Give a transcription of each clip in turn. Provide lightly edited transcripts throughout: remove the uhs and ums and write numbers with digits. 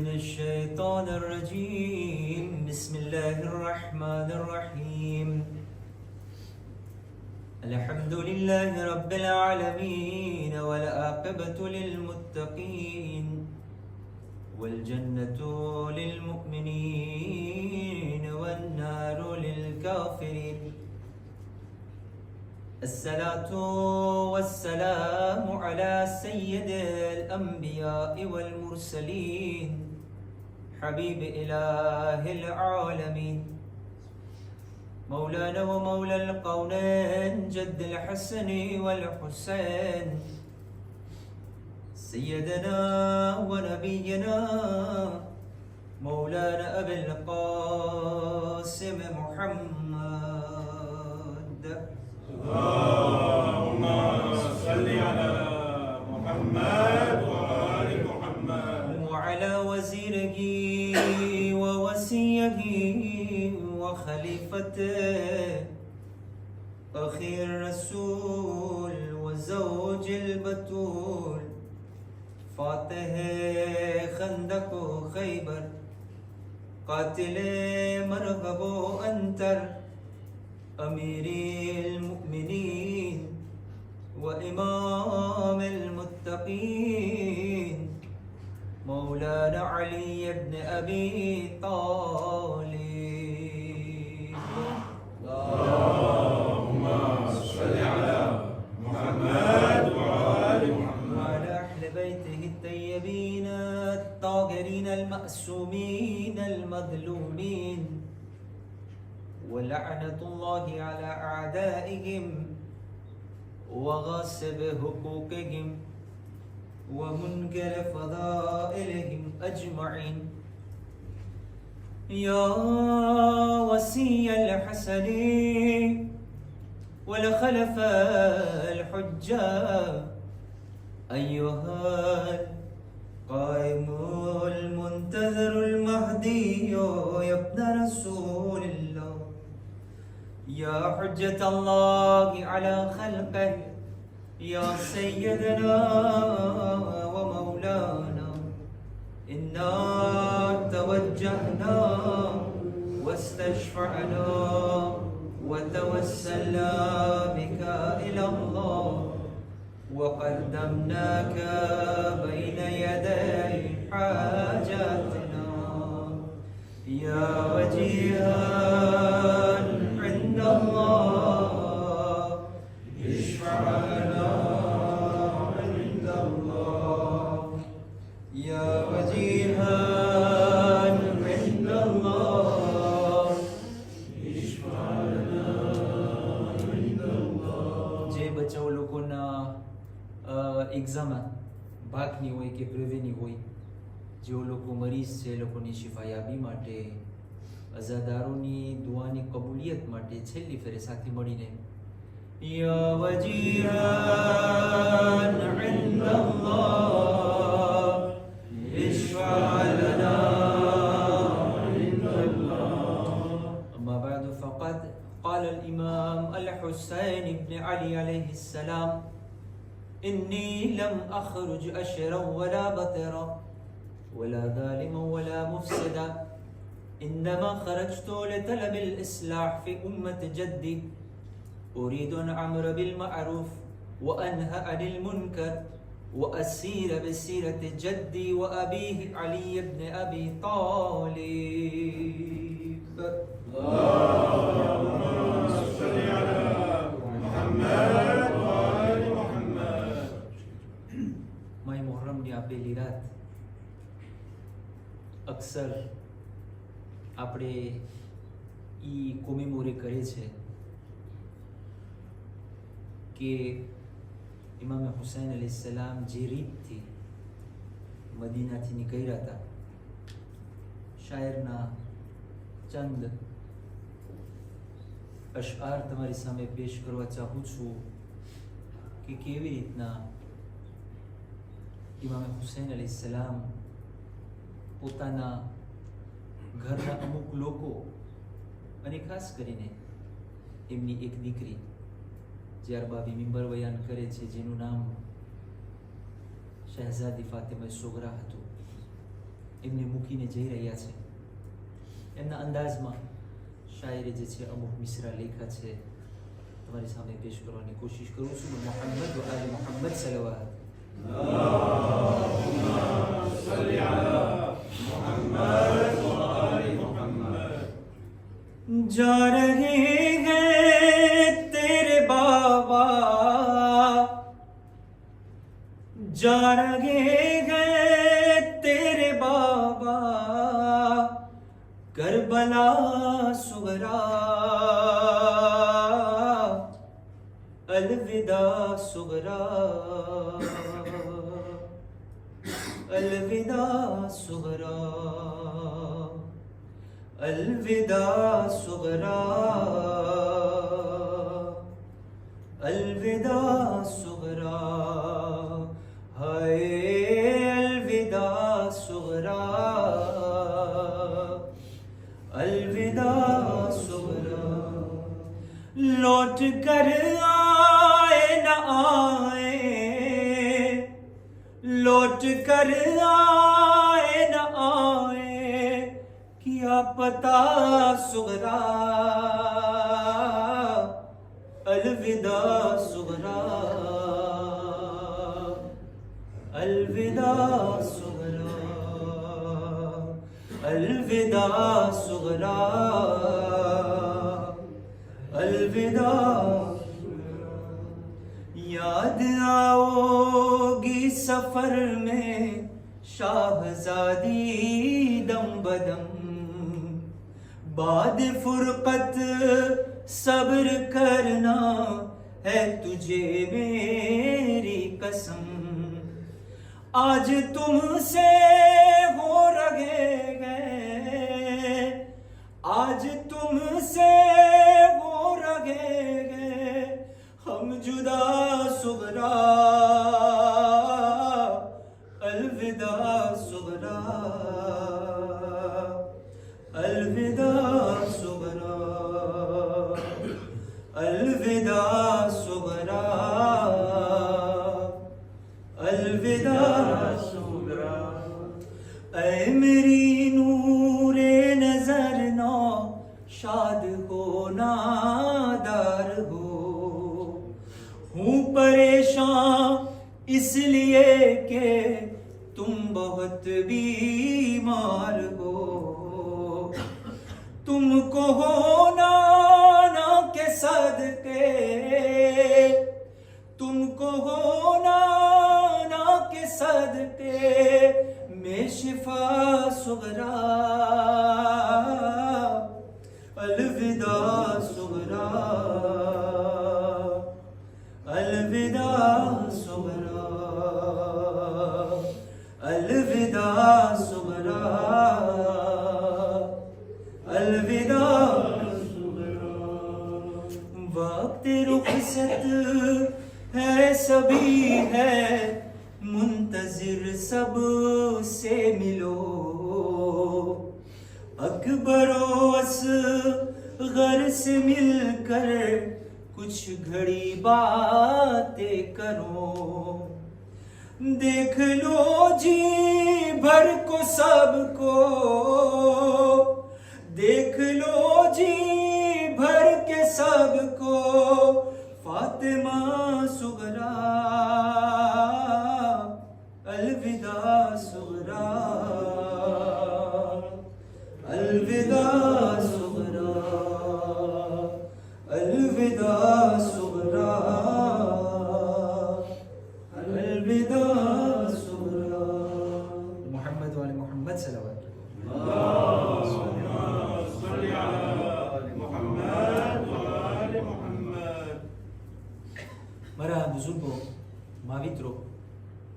من الشيطان الرجيم بسم الله الرحمن الرحيم الحمد لله رب العالمين والعاقبة للمتقين والجنة للمؤمنين والنار للكافرين الصلاة والسلام على سيد الأنبياء والمرسلين حبيب إله العالمين مولانا ومولى القونين جد الحسن والحسين سيدنا ونبينا مولانا أبي القاسم محمد اللهم صل على محمد وآل محمد وعلى وزيره ووصيه وخليفته أخي الرسول وزوج البتول فاتح خندق خيبر قاتل مرغب أنتر أمير المؤمنين وإمام المتقين مولانا علي بن أبي طالب اللهم صل على محمد وآل محمد وعلى أهل بيته الطيبين الطاهرين المأسومين المظلومين ولعنة الله على أعدائهم وغاصب حقوقهم ومنكر فضائلهم أجمعين يا وصي الحسن والخلف الحجة أيها القائم المنتظر المهدي يا ابن رسول الله يا حجة الله على خلقه يا سيدنا ومولانا إنا توجهنا واستشفعنا وتوسلنا بك إلى الله وقدمناك بين يدي حاجاتنا يا وجيها عند الله اشفع لنا عند الله يا وجيها عند الله اشفع لنا عند الله જે બચાવ લોકોના એક્ઝામ બાકની હોય કે પ્રિવેની હોય જેઓ લોકો મરીઝ છે એ લોકોની શિફાયાબી માટે અઝાદારોની દુઆની કબૂલિયત માટે છેલ્લી ફેરે સાથે મળીને યા વજીહાન ઇન્દલ્લાહ ઇશ્ફા લના ઇન્દલ્લાહ અમ્મા બa'દ ફaqad قال الإمام الحسين بن علي عليه السلام إني لم أخرج أشرا ولا بطرا ولا ظالما ولا مفسدا إنما خرجت لطلب الإصلاح في أمة جدي أريد أن أمر بالمعروف وأنهى عن المنكر وأسير بسيرة جدي وأبيه علي بن أبي طالب اللهم صل على محمد وآل محمد माई मुहर्रम ની આપેલી રાત અક્સર આપણે ઈ કોમેમોરે કરે છે કે ઇમામ હુસૈન અલૈહિસ્સલામ જે રીતથી મદીનાથી નીકળ્યા હતા શાયરના ચંદ અશઆર તમારી સામે પેશ કરવા ચાહું છું કે કેવી રીતના ઇમામ હુસૈન અલૈહિસ્સલામ પોતાના ઘરના અમુક લોકો અને ખાસ કરીને એમની એક દીકરી જે અરબાબી મિંબર બયાન કરે છે જેનું નામ શહેઝાદી ફાતિમા સોગરા હતું એમને મૂકીને જઈ રહ્યા છે. એમના અંદાજમાં શાયરે જે છે અમુક મિસરા લેખા છે, તમારી સામે પેશ કરવાની કોશિશ કરું છું. મોહમ્મદ વ આલે મોહમ્મદ સલવાત. सल्ली अला मुहम्मद व आले मुहम्मद. जा रहे हैं तेरे बाबा, जा रहे हैं तेरे बाबा, करबला सुगरा, अलविदा सुगरा, अलविदा सुगरा, अलविदा सुगरा, अलविदा सुगरा, हाय अलविदा सुगरा, अलविदा सुगरा. लौट कर आए न आए, लौट कर आए न आए, क्या पता सुगरा, अलविदा सुगरा, अलविदा सुगरा, अलविदा सुगरा, अलविदा. याद आओगी सफर में शाहजादी दम बदम, बाद फुरकत सब्र करना है तुझे मेरी कसम. आज तुमसे हो रहे गए, आज तुमसे हो रहे गए, हम जुदा सुगरा, अलविदा सुगरा, अलविदा सुगरा, अलविदा सुगरा, अलविदा सुगरा. ऐ मेरी नूरे नजर नौ, शाद हो नादार हो, हूँ परेशान इसलिए के तुम बहुत बीमार हो. तुमको होना ना के सदके, तुमको होना ना के सदके, मैं शिफा सुगरा, अलविदा सुगरा, अलविदा सुगरा, अलविदा सुगरा, अलविदा सुगरा. वक्त रुखसत है सभी है, मुंतजिर सब से मिलो, अकबरो असगर से मिलकर कुछ घड़ी बातें करो. देख लो जी भर को सबको, देख लो जी भर के सबको, फातिमा सुगरा, अलविदा सुगरा, अलविदा सुगरा, अलविदा सुगरा, अलविदा सुगरा. मोहम्मद वाले मोहम्मद सल्लल्लाहु अलैहि सल्ली अला मुहम्मद व आले मुहम्मद. મારા બુઝુર્ગો, માવિત્રો,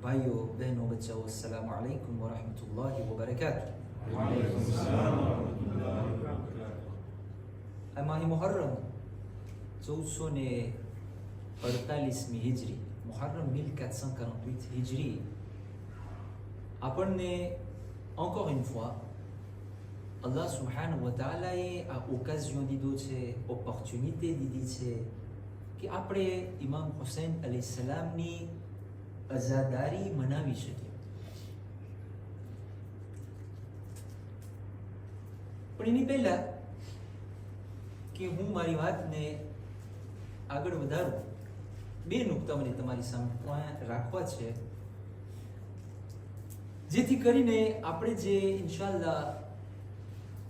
ભાઈઓ, બહેનો, બચ્ચાઓ, અસ્સલામુ અલૈકુમ વ રહમતુલ્લાહિ વ બરકાતુહ. આ માહી મુહર્રમ 1448 હિજરી, મુહર્રમ 1448 હિજરી આપણને encore une fois Allah subhanahu wa ta'ala એ આ ઓકેઝન દીધો છે, ઓપોર્ચ્યુનિટી દીધી છે કે આપણે ઇમામ હુસૈન અલૈહિ અઝાદારી મનાવી શકીએ. પણ એની પહેલા કે હું મારી વાતને આગળ વધારું, બે નુકતા મને તમારી સામે રાખવા છે, જેથી કરીને આપણે જે ઇન્શાલ્લાહ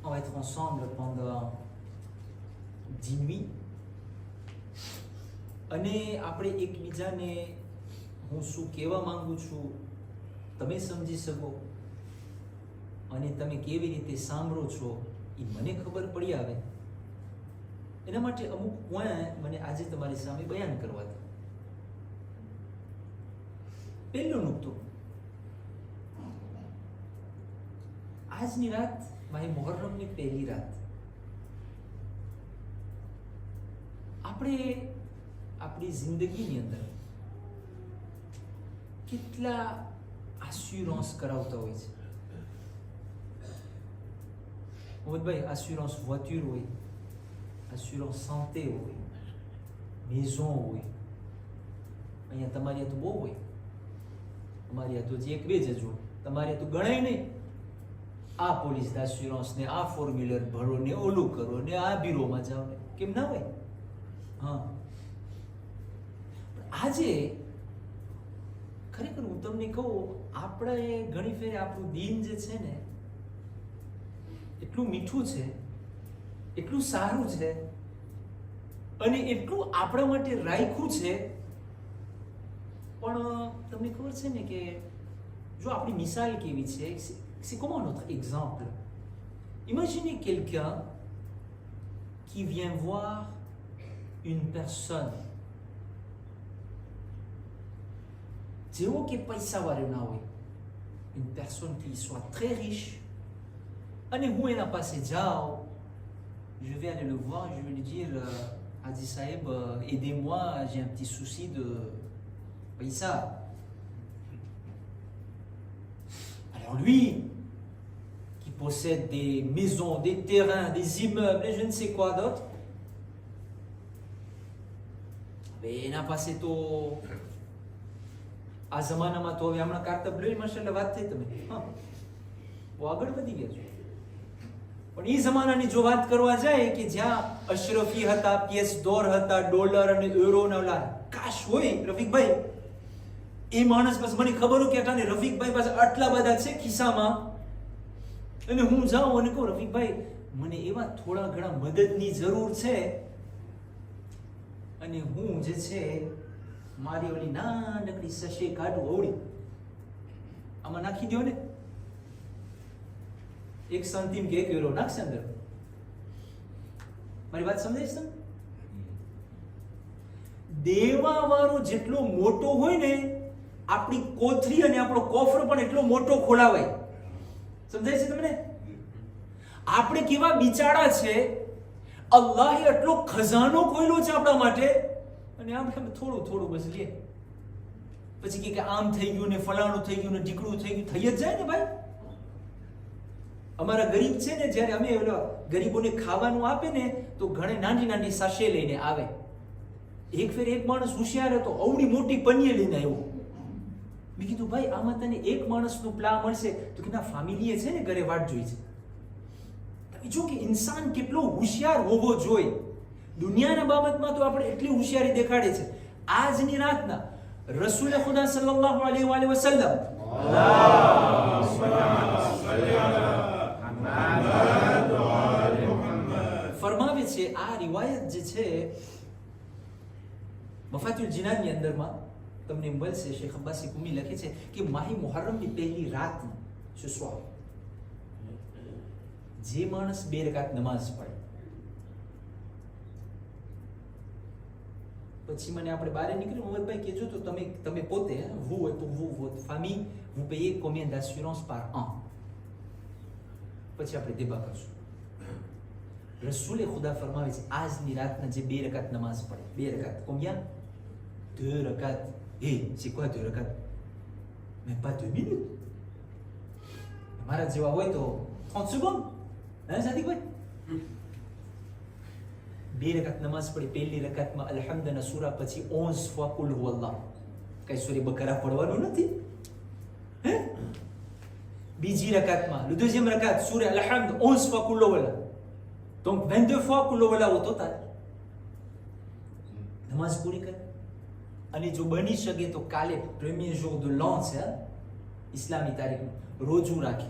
on va être ensemble pendant 10 nuits અને આપણે એકબીજાને હું શું કહેવા માંગુ છું તમે સમજી શકો અને તમે કેવી રીતે સાંભળો છો એ મને ખબર પડી આવે. એના માટે અમુક પોઈન્ટ મને આજે તમારી સામે બયાન કરવા હતા. પહેલો નુકતો, આજની રાત માહી મુહર્રમની પહેલી રાત. આપણે આપણી જિંદગીની અંદર કેટલા આશ્યુરન્સ કરાવતા હોય છે. મોહમ્મદભાઈ, આશ્યુરન્સ વોચ્યુર હોય, આશ્યુરન્સ સાંતે હોય, મેઝો હોય. અહીંયા તમારી તો બહુ હોય, અમારી તો જે એક બે જ હોય, તમારે તો ગણાય નહીં. આ પોલીસ આશ્યુરન્સ ને આ ફોર્મ્યુલર ભરો ને ઓલું કરો ને આ બ્યુરોમાં જાઓ ને, કેમ ના હોય? હા, આજે ખરેખર હું તમને કહું, આપણે ઘણી ફેરે આપણું દિન જે છે ને એટલું મીઠું છે, એટલું સારું છે અને એટલું આપણા માટે રાખ્યું છે, પણ તમને ખબર છે ને કે જો આપણી મિસાલ કેવી છે, c'est comment notre exemple? Imaginez quelqu'un qui vient voir une personne જેવો કે પૈસાવાળો ના હોય, une personne qui soit très riche, અને હું એના પાસે જાઉં, je vais aller le voir, je vais lui dire Haji Saheb, aidez-moi, j'ai un petit souci de paisa. Alors lui, qui possède des maisons, des terrains, des immeubles et je ne sais quoi d'autre, mais એના પાસે તો આ જમાનામાં તો હવે હમણાં કાર્તબ લઈ માશાલ્લાહ વાત થઈ તમે, હા બહુ આગળ વધી ગયા છો. પણ એ જમાનાની જો વાત કરવા જાય કે જ્યાં અશરફી હતા, પીએસ ડોર હતા, ડોલર અને યુરોના ઓલા કાશ હોય, રફીકભાઈ એ માણસ પાસે મને ખબર હોય કે અટાને રફીકભાઈ પાસે આટલા બધા છે ખિસ્સામાં, અને હું જાઉં અને કહું રફીકભાઈ મને એવા થોડા ઘણા મદદની જરૂર છે, અને હું જે છે મારી ઓલી નાનકડી સશે કાઢું ઓળી આમાં નાખી દો ને, એક સંતીમ કે 1 યુરો નાખશે અંદર. મારી વાત સમજાય છે? દેવા વાળો જેટલો મોટો હોય ને, આપણી કોથળી અને આપણો કોફર પણ એટલો મોટો ખોલાવાય. સમજાય છે તમને? આપણે કેવા બિચારા છે, અલ્લાહે એટલો ખજાનો ખોલ્યો છે આપણા માટે, અને આપણે થોડું થોડું બસ લે, પછી કે આમ થઈ ગયું ને ફલાણું થઈ ગયું ને ઢીકડું થઈ ગયું, થઈ જ જાય ને ભાઈ. અમારા ગરીબ છે ને, જ્યારે અમે ગરીબોને ખાવાનું આપે ને તો ઘણી નાની નાની સાશે લઈને આવે. એક ફેર એક માણસ હોશિયાર હતો, અવડી મોટી પનીએ લઈને આવ્યો. મેં કીધું ભાઈ આમાં તને એક માણસનું પ્લા મળશે? તો કે ના, ફેમિલીએ છે ને ઘરે વાટ જોઈ છે. તમે જો કે ઇન્સાન કેટલો હોશિયાર હોવો જોઈએ. દુનિયાના બાબતમાં તો આપણે એટલી હોશિયારી દેખાડે છે. આજની રાતના રસૂલ ખુદા સલ્લલ્લાહુ અલૈહિ વસલ્લમ ફરમાવે છે, આ રિવાયત જે છે મફાતુલ જીનાનની અંદરમાં તમને મળશે. શેખ અબ્બાસી કુમી લખે છે કે માહી મુહર્રમની પહેલી રાત ce soir જે માણસ 2 રકાત નમાઝ પઢે, પછી મને આપણે બહાર નીકળ્યું, મોહમ્મદભાઈ કહેજો તો તમે પોતે vous et pour vous votre famille vous payez combien d'assurance par an? પછી આપણે દેબા કરશું. રસૂલે ખુદા ફરમાવે છે આજની રાતના જે 2 રકાત નમાઝ પઢે, 2 રકાત combien? 2 રકાત. Et c'est quoi 2 રકાત? Même pas 2 minutes. મારા જેવા હોય તો 30 secondes. હે સાદિકભાઈ? 2 રકાત નમાઝ પડી, પહેલી રકાતમાં અલ્હમ્દના સૂરા પછી 11 fois કુલ હુવલ્લાહ, કઈ સૂરે બકરા પડવાનું નથી. હે બીજી રકાતમાં, દeuxième રકાત સૂરે અલ્હમ્દ 11 fois કુલ હુવલ્લાહ. Donc 22 fois કુલો વલા au total. નમાઝ પૂરી કરે. અને જો બની શકે તો કાલે પ્રેમિયર જોર de l'an છે ઇસ્લામી તારીખનું રોજુ રાખે,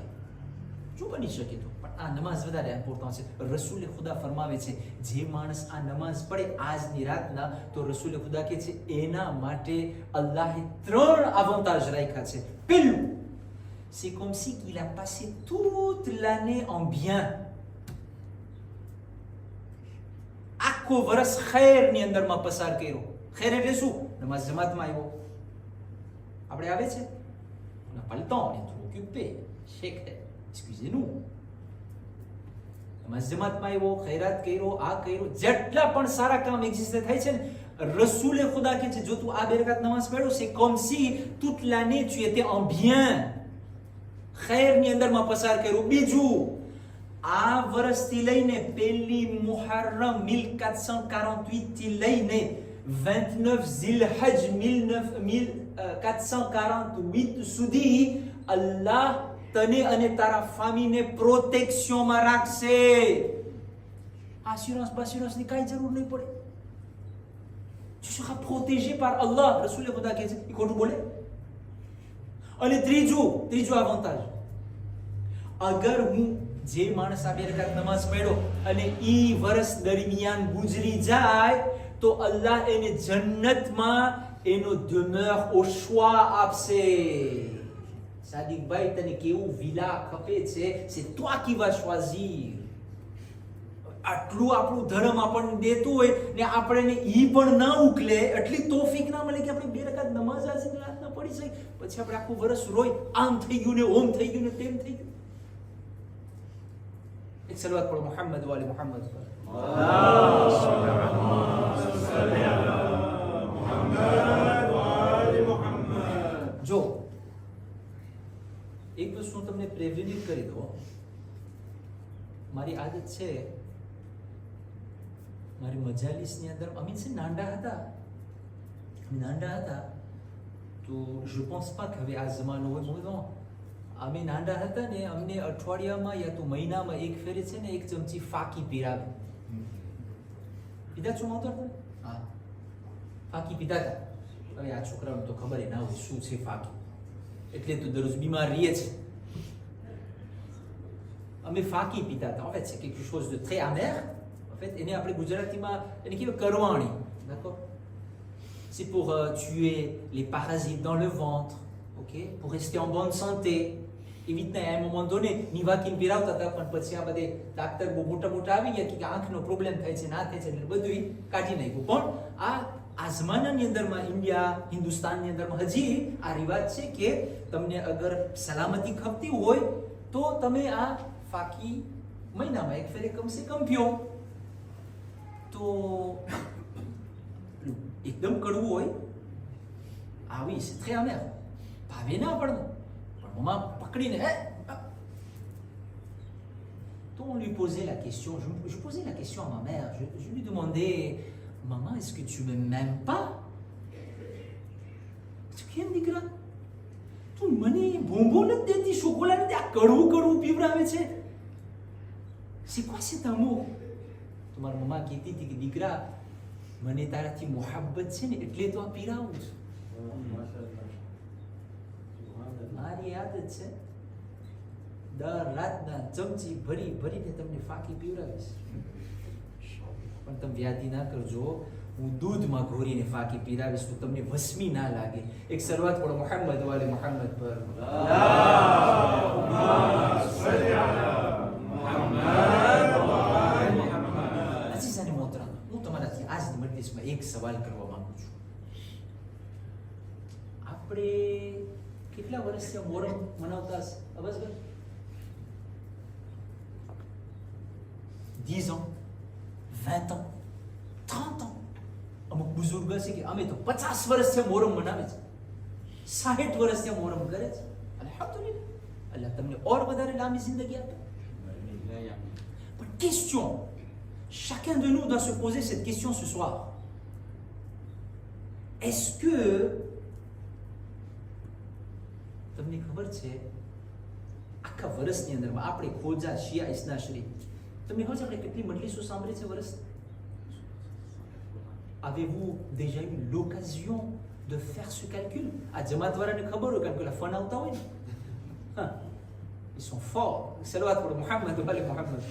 જો બની શકે તો. પણ આ નમાઝ વધારે ઇમ્પોર્ટન્ટ છે. રસૂલે ખુદા ફરમાવે છે જે માણસ આ નમાઝ પડે આજની રાતના, તો રસૂલે ખુદા કહે છે એના માટે અલ્લાહે 3 avantages રાખ્યા છે. પહેલું, c'est comme si il a passé toute l'année en bien. આખો વર્ષ ખૈરની અંદરમાં પસાર કર્યો. ખૈર એટલે શું? નમાઝ જમાતમાં આવ્યો. આપણે આવે છે, on n'a pas le temps, on est trop occupé. Sheikh excusez-nous. નમાઝ જમાતમાં આવ્યો, ખૈરાત કર્યો, આ કર્યો, જેટલા પણ સારા કામ એક્ઝિસ્ટ થાય છે ને, રસૂલે ખુદા કહે છે જો તું આ 2 રકાત નમાઝ પડ્યો, c'est comme si toute l'année tu étais en bien. ખૈરની અંદરમાં પસાર કર્યો. બીજું, આ વર્ષથી લઈને પહેલી મુહર્રમ 1448 થી લઈને 29 ઝિલહજ 1448 સુધી અલ્લાહ તને અને તારા ફામીને પ્રોટેક્શનમાં રાખશે. assurance ની કાંઈ જરૂર નહીં પડે. tu seras protégé par Allah. રસૂલે ખુદા કહે છે, એ ખોટું બોલે? અને ત્રીજો avantage, અગર હું જે માણસ આ 2 રકાત નમાઝ પડ્યો અને ઈ વર્ષ દરમિયાન ગુજરી જાય, તો અલ્લાહ એને જન્નતમાં એનો demeure au choix આપશે. સાદિકભાઈ, તને કેવું વિલા ખપે છે, c'est toi qui vas choisir. આટલું આપણું ધર્મ આપણને દેતું હોય ને આપણે ઈ પણ ના ઉકલે, એટલી તોફીક ના મળે કે આપણે 2 રકાત નમાઝ આજની રાતના પડી જાય, પછી આપણે આખું વર્ષ રોય, આમ થઈ ગયું ને ઓમ થઈ ગયું ને તેમ થઈ ગયું. એક સલવાત પઢો મોહમ્મદ વાલે મોહમ્મદ પર. જો એક વસ્તુ હું તમને પ્રેરિત કરી દઉં. મારી આદત છે, મારી મજાલિસની અંદર અમે છે નાના હતા તો je pense pas que હવે આ જમાનો હોય. હું અમે નાના હતા ને, અમને અઠવાડિયામાં યા તો મહિનામાં એક ફેરે છે ને 1 ચમચી ફાકી પીરાવે. પીધા છો આવતો? હા, ફાકી પીધા હતા. હવે આ છોકરાઓને તો ખબર ના હોય શું છે ફાકી, એટલે તો દરરોજ બીમાર રહીએ છે. અમે ફાકી પીતા હતા. En fait, c'est quelque chose de très amer. En fait, એને આપણે ગુજરાતીમાં એને કહેવાય કરવાણી. D'accord? C'est pour tuer les parasites dans le ventre, ok? Pour rester en bonne santé. એવી રીતના à un moment donné નિવાકીને પીરાવતા હતા, પણ પછી આ બધે ડાક્ટર બહુ મોટા આવી ગયા કે આંખનો પ્રોબ્લેમ થાય છે, ના થાય છે, એટલે બધું કાઢી નાખ્યું. પણ આ જમાનાની અંદરમાં ઇન્ડિયા, હિન્દુસ્તાનની અંદરમાં હજી આ રિવાજ છે કે તમને અગર સલામતી ખપતી હોય તો તમે આ ફાકી મહિનામાં એક ફેરે કમ સે કમ પીઓ. તો એકદમ કડવું હોય, આવી છે très amer, ભાવે ના આપણને, પણ મમ્મા પકડીને તો on lui posait la question, je posais la question à ma mère, je lui demandais, maman, est-ce que tu ne m'aimes pas? કેમ દીકરા, તું મને બોમ્બો નથી દેતી, ચોકોલા નથી, આ કડવું પીવડાવે છે, c'est quoi cet amour? તો મારી મમ્મા કહેતી હતી કે દીકરા, મને તારાથી મોહબ્બત છે ને એટલે તો આ પીરાવું છું. મારી આદત છે દર રાતના ચમચી ભરીને તમને ફાકી પીવડાવીશ. પણ તમે વ્યાધિ ના કરજો, હું દૂધમાં ઘોરીને ફાકી પીરાવીશ તો તમને વસમી ના લાગે. એક શરૂઆત પડો મોહમ્મદ વાલે મોહમ્મદ પર. અઝીઝાને મોહતરમ, હું તમારાથી આજની મજલિસમાં એક સવાલ કરવા માંગુ છું. આપણે કેટલા વર્ષથી મોહરમ મનાવતા હશે? અબસ 10 ans, 20 ans, 30 ans. અમુક બુઝુર્ગ છે કે અમે તો 50 વર્ષથી મોહરમ મનાવે છે, 60 વર્ષથી મોહરમ કરે છે. અલ્હમ્દુલિલ્લાહ, અલ્લાહ તમને ઓર વધારે લાંબી જિંદગી આપે. પણ question, chacun de nous doit se poser cette question ce soir. Est-ce que તમને ખબર છે આખા વર્ષની અંદરમાં આપણે ખોજા શિયા ઇસ્ના શરીફ તમને ખબર છે આપણે કેટલી મજલિસો સાંભળી છે વર્ષ? Avez-vous déjà eu l'occasion de faire ce calcul? આ જમાતવાળાને ખબર હોય કારણ કે ઓલા ફન આવતા હોય ને. હા, ils sont forts. સલવાત પર મુહમ્મદ વાલે Muhammad.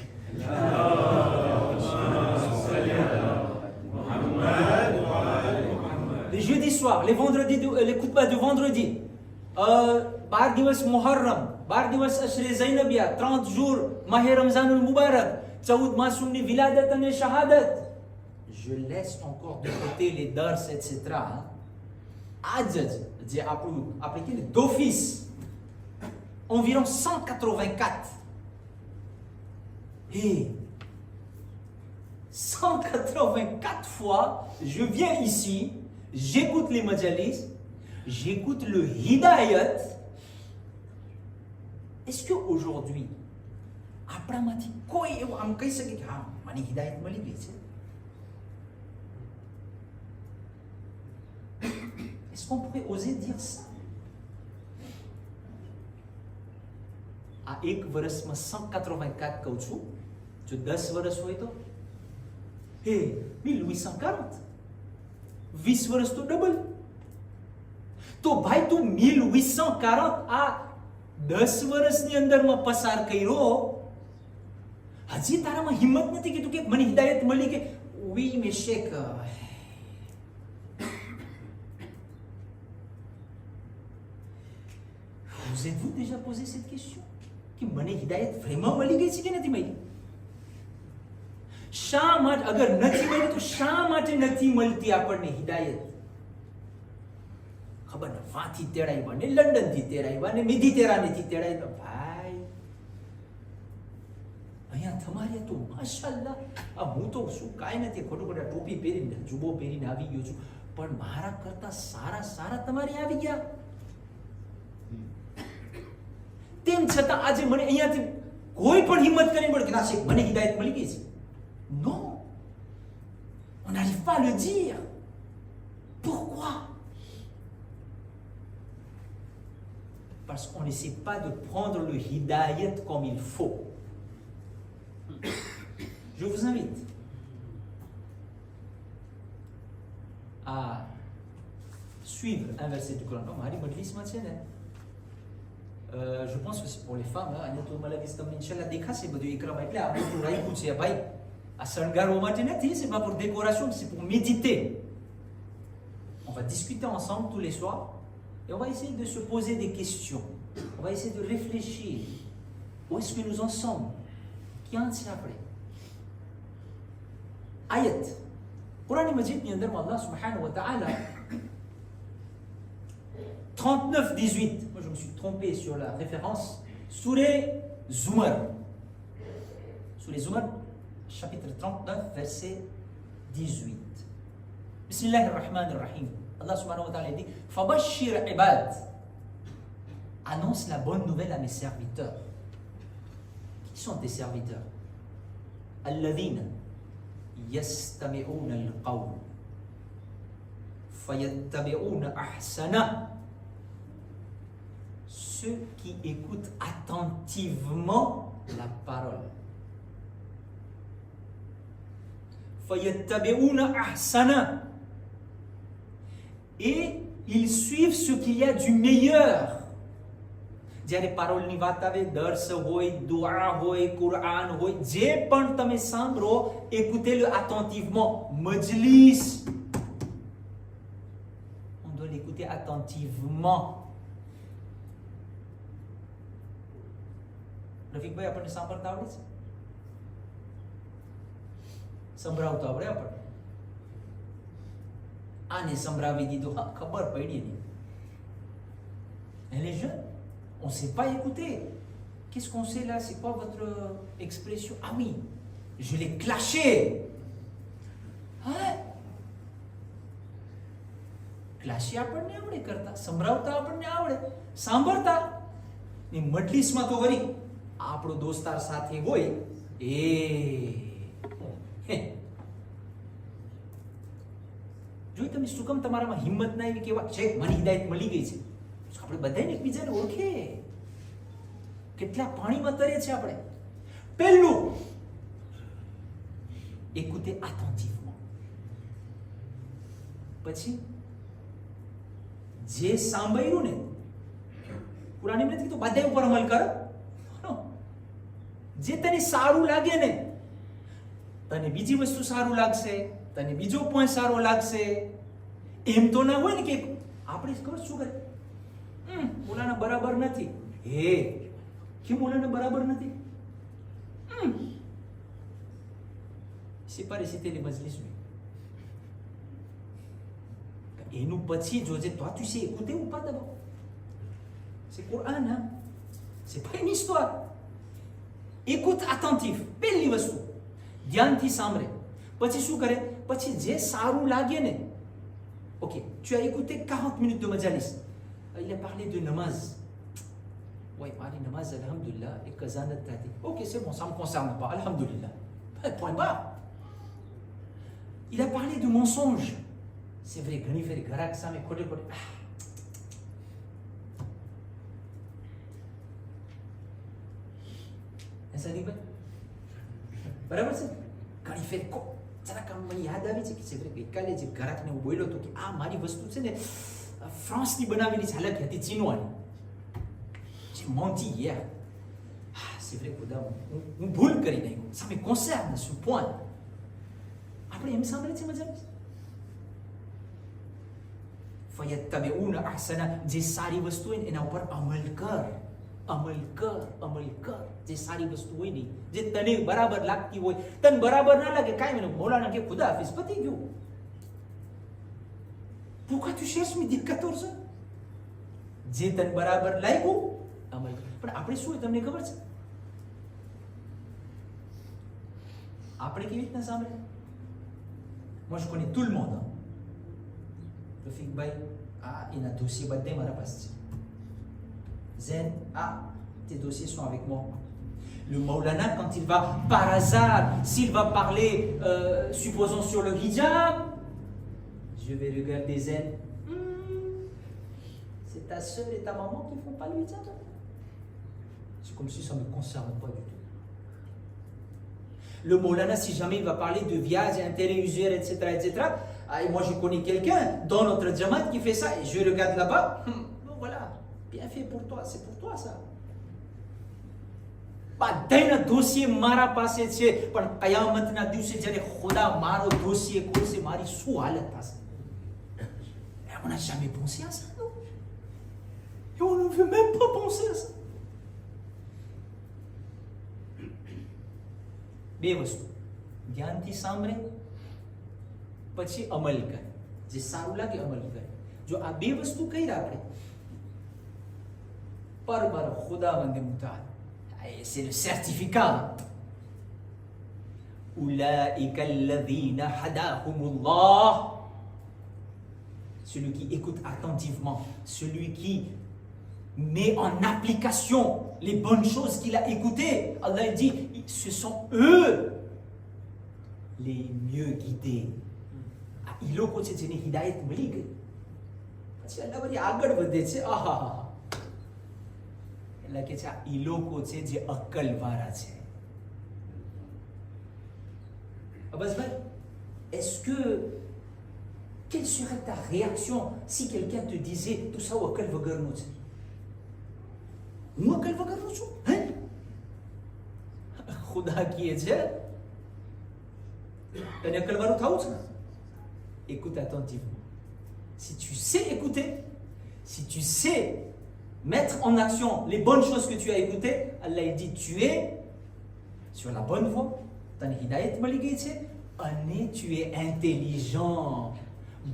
Les jeudis soirs, les vendredis, les khutbas du vendredi, 12 દિવસ મુહર્રમ, 12 દિવસ અશરે ઝૈનબિયા, 30 jours માહે રમઝાનુલ મુબારક, 14 માસૂમની વિલાદત અને શહાદત. Je laisse encore de côté les dars, etc. આજ જે આપણે કહીએ ને d'office, environ 184. Et 184 fois, je viens ici, j'écoute les majalis, j'écoute le hidayat. Est-ce qu'aujourd'hui, આપણામાંથી કોઈ એવું આમ કહી શકે કે હા મને હિદાયત મળી ગઈ છે? Est-ce qu'on pourrait oser dire ça? આ એક વર્ષમાં 184 કહું છું. જો 10 વર્ષ હોય તો 1840, 20 વર્ષ તો ડબલ. તો ભાઈ તું 1840 આ 10 વર્ષની અંદરમાં પસાર કર્યો, હજી તારામાં હિંમત નથી કે તું કે મને હિદાયત મળી કે oui mais Sheikh. Vous êtes-vous déjà posé cette question? કે મને હિદાયત vraiment મળી ગઈ છે કે નથી મળી? શા માટે અગર નથી મળી તો શા માટે નથી મળતી આપણને હિદાયત? ખબર ને વાથી તેડાઈવા ને લંડન થી તેડાઈવા ને મિધીતેરાને થી તેડાઈવા. ભાઈ અહીંયા તમારે તો માશાઅલ્લાહ આ હું તો શું કાંઈ નથી, ખોટું ખોટા ટોપી પહેરીને જુબો પહેરીને આવી ગયો છું, પણ મારા કરતા સારા સારા તમારે આવી ગયા. તેમ છતાં આજે મને અહીંયાથી કોઈ પણ હિંમત કરીને બોલે કે ના શેખ મને હિદાયત મળી ગઈ છે. Non, on n'arrive pas à le dire. Pourquoi? Parce qu'on n'essaie pas de prendre le hidayat comme il faut. Je vous invite à suivre un verset du Coran. Marie Majlis Matienne. Je pense que c'est pour les femmes. Agnatou Malavis તમને ઇન્શાલ્લાહ દેખાશે બધું ઇકરામ. એટલે આ બધું રાખ્યું છે ભાઈ. આ શણગારવા માટે નથી, c'est pas pour décoration, c'est pour méditer. On va discuter ensemble tous les soirs et on va essayer de se poser des questions. On va essayer de réfléchir. Où est-ce que nous en sommes? ક્યાં છે આપણે? આયત કુરાન મજીદની અંદરમાં અલ્લાહ સુબ્હાનહુ વ તઆલા 39-18, moi je me suis trompé sur la référence, Souré Zumar. Souré Zumar, chapitre 39, verset 18. Bismillahirrahmanirrahim. Allah subhanahu wa ta'ala dit Fabashir ibad. Annonce la bonne nouvelle à mes serviteurs. Qui sont tes serviteurs? Alladhina yastami'una al-qawl fayattabi'una ahsana. Ceux qui écoutent attentivement la parole. Fayattabi'una ahsana. Et ils suivent ce qu'il y a du meilleur. જ્યારે પારોલની વાત આવે, દર્સ હોય, દુઆ હોય, કુરાન હોય, જે પણ તમે સાંભળો, écoutez-le attentivement. Majlis, on doit l'écouter attentivement. Rafikbhai આપણને સાંભળતા આવડે છે? સંભળાવતા આવડે આપણને? આને સંભળાવી દીધું, હા ખબર પડી નહીં. Elle est jeune. On ne sait pas écouter. Qu'est-ce qu'on sait là? C'est quoi votre expression? Ah oui, je l'ai clashé. Hein? Clashé આપણને આવડે કરતા, સંભળાવતા આપણને આવડે, સાંભળતા ની મજલિસમાં તો વળી આપણો દોસ્તાર સાથે હોય જોઈ તમે શું કામ તમારામાં હિંમત ના આવી કેવા છે મને હિદાયત મળી ગઈ છે? આપણે બધાને એકબીજાને ઓળખે. કેટલા પાણીમાં તરે છે આપણે. પહેલું Écoutez attentivement. પછી જે સાંભળ્યું ને કુરાન એમ નથી કીધું બધા ઉપર અમલ કર. જે તને સારું લાગે ને, તને બીજી વસ્તુ સારું લાગશે, તને બીજો પોઈન્ટ સારો લાગશે, એમ તો ના હોય ને કે આપણે ખબર શું કરે, મોલાના બરાબર નથી, હે કેમ મોલાના બરાબર નથી, સિપારી સીતેલી મજલિસ में એનું પછી જોજે toi tu sais écouter ou pas d'abord, c'est Coran, hein? C'est pas une histoire. Écoute attentif, પહેલી વસ્તુ ધ્યાનથી સાંભળે, પછી શું કરે, પછી જે સારું લાગે ને, ok tu as écouté 40 minutes de majalis, il a parlé de namaz, ouais મારી નમાઝ alhamdulillah એક કઝા નથી થતી, ok c'est bon ça me concerne pas, alhamdulillah, point barre. Il a parlé de mensonge, c'est vrai ઘણી ફેરી ઘરાક સામે ખોટે ખોટે ऐसा नहीं भाई, બરાબર છે, ઘણી ફેર જરાક મને યાદ આવી છે કે છે ગઈકાલે જે ગ્રાહકને હું બોલ્યો હતો કે આ મારી વસ્તુ છે ને ફ્રાન્સની બનાવેલી છે, હાલાકી હતી ચીનવાની, જે મોન્ટી યાર, c'est vrai ખુદા હું ભૂલ કરી નાખ્યું, ça me concerne ce point. આપણે એમ સાંભળે છે મજા ફયત્તબિઉન અહસના, જે સારી વસ્તુ હોય ને એના ઉપર અમલ કર, અમલ કર, અમલ કર. જે સારી વસ્તુ હોય ને, જે તને બરાબર લાગતી હોય, તને બરાબર ના લાગે કાંઈ મને મૌલાના કે ખુદા હાફિઝ પતી ગયું. pourquoi tu cherches midi 14? જે તને બરાબર લાગ્યું અમલ કર. પણ આપણે શું હોય તમને ખબર છે, આપણે કેવી રીતના સાંભળે, moi je connais tout le monde, hein. Rafik ભાઈ એના dossiers બધે મારા પાસે છે. Zen, tes dossiers sont avec moi. Le Maulana, quand il va, par hasard, s'il va parler, supposons sur le hijab, je vais regarder Zen. C'est ta soeur et ta maman qui font pas le hijab. C'est comme si ça ne me concerne pas du tout. Le Maulana, si jamais il va parler de viage, intérêt usuel, etc., etc., et moi je connais quelqu'un dans notre Jamaat qui fait ça, et je regarde là-bas, bon, voilà, bien fait pour toi, c'est pour toi ça. બધાના દોષીએ મારા પાસે છે, પણ કયામતના દિવસે જ્યારે ખુદા મારો દોષીએ ખોલશે, મારી શું હાલત થશે. Et on n'a jamais pensé à ça, non? Et on ne veut même pas penser à ça. બે વસ્તુ ધ્યાનથી સાંભળે, પછી અમલ કરે, જે સારું લાગે અમલ કરે. જો આ બે વસ્તુ કર્યા આપણે પર ખુદાવંદ મુતાલ, c'est le certificat. أولئك الذين هداهم الله. Celui qui écoute attentivement, celui qui met en application les bonnes choses qu'il a écoutées, Allah dit, ce sont eux les mieux guidés. એ લોકો છે જેને હિદાયત મળી ગઈ, પછી અલ્લાહ વળી આગળ વધે છે, એટલે કે છે એ લોકો છે જે અક્કલવાળા છે. બસ ભાઈ, est-ce que quelle serait ta réaction si quelqu'un te disait tout ça ou અક્કલ વગરનું છે? હું અક્કલ વગરનું છું, હે? ખુદા કહે છે તને અક્કલવાળું થવું છે? Écoute attentivement. Si tu sais écouter, si tu sais mettre en action les bonnes choses que tu as écoutées, Allah dit tu es sur la bonne voie. Tane hidayat mali gayi છે અને tu es intelligent.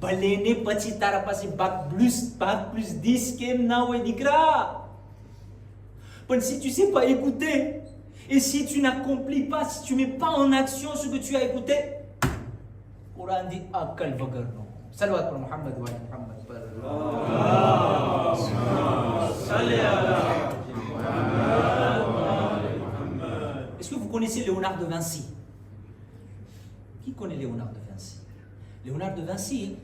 ભલે ને પછી તારા પાસે bac plus 10 કેમ ના હોય દીકરા, પણ si tu sais pas écouter et si tu n'accomplis pas, si tu mets pas en action ce que tu as écouté, Quran dit akal bagarno. Salawat pour Muhammad wa Muhammad. Est-ce que vous connaissez Léonard de Vinci? Qui connaît Léonard de Vinci? Léonard de Vinci,